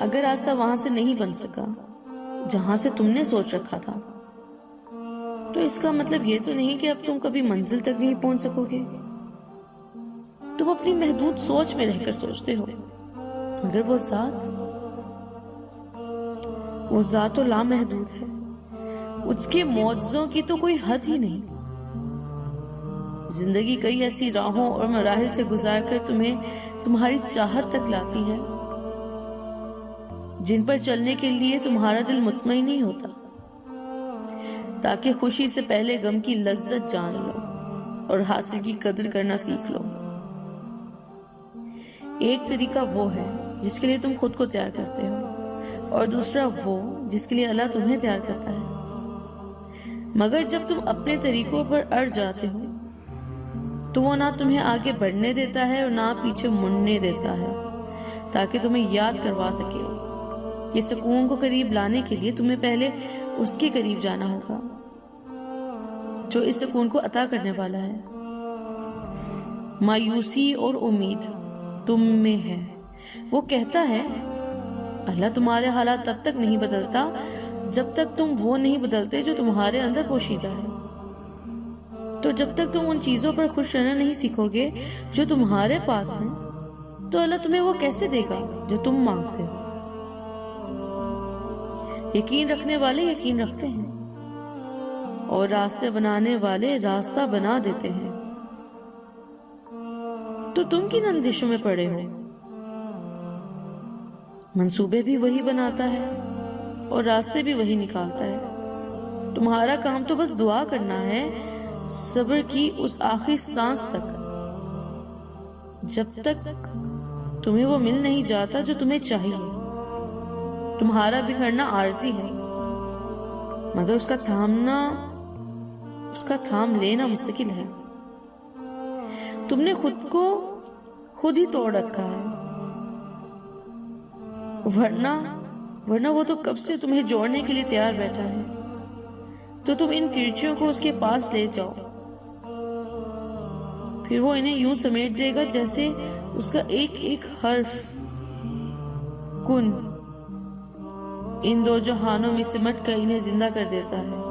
اگر راستہ وہاں سے نہیں بن سکا جہاں سے تم نے سوچ رکھا تھا، تو اس کا مطلب یہ تو نہیں کہ اب تم کبھی منزل تک نہیں پہنچ سکو گے۔ تم اپنی محدود سوچ میں رہ کر سوچتے ہو، مگر وہ ذات تو لامحدود ہے، اس کے معجزوں کی تو کوئی حد ہی نہیں۔ زندگی کئی ایسی راہوں اور مراحل سے گزار کر تمہیں تمہاری چاہت تک لاتی ہے، جن پر چلنے کے لیے تمہارا دل مطمئن نہیں ہوتا، تاکہ خوشی سے پہلے غم کی لذت جان لو اور حاصل کی قدر کرنا سیکھ لو۔ ایک طریقہ وہ ہے جس کے لیے تم خود کو تیار کرتے ہو، اور دوسرا وہ جس کے لیے اللہ تمہیں تیار کرتا ہے۔ مگر جب تم اپنے طریقوں پر اڑ جاتے ہو تو وہ نہ تمہیں آگے بڑھنے دیتا ہے اور نہ پیچھے مڑنے دیتا ہے، تاکہ تمہیں یاد کروا سکے کہ سکون کو قریب لانے کے لیے تمہیں پہلے اس کے قریب جانا ہوگا جو اس سکون کو عطا کرنے والا ہے۔ مایوسی اور امید تم میں ہے۔ وہ کہتا ہے اللہ تمہارے حالات تب تک نہیں بدلتا جب تک تم وہ نہیں بدلتے جو تمہارے اندر پوشیدہ ہے۔ تو جب تک تم ان چیزوں پر خوش رہنا نہیں سیکھو گے جو تمہارے پاس ہیں، تو اللہ تمہیں وہ کیسے دے گا جو تم مانگتے ہو؟ یقین رکھنے والے یقین رکھتے ہیں، اور راستے بنانے والے راستہ بنا دیتے ہیں۔ تو تم کن اندیشوں میں پڑے ہو؟ منصوبے بھی وہی بناتا ہے اور راستے بھی وہی نکالتا ہے۔ تمہارا کام تو بس دعا کرنا ہے، صبر کی اس آخری سانس تک، جب تک تمہیں وہ مل نہیں جاتا جو تمہیں چاہیے۔ تمہارا بکھرنا عارضی ہے، مگر اس کا تھام لینا مستقل ہے۔ تم نے خود کو خود ہی توڑ رکھا ہے، ورنہ وہ تو کب سے تمہیں جوڑنے کے لیے تیار بیٹھا ہے۔ تو تم ان کرچیوں کو اس کے پاس لے جاؤ، پھر وہ انہیں یوں سمیٹ دے گا جیسے اس کا ایک ایک حرف کن ان دو جہانوں میں سمٹ کر انہیں زندہ کر دیتا ہے۔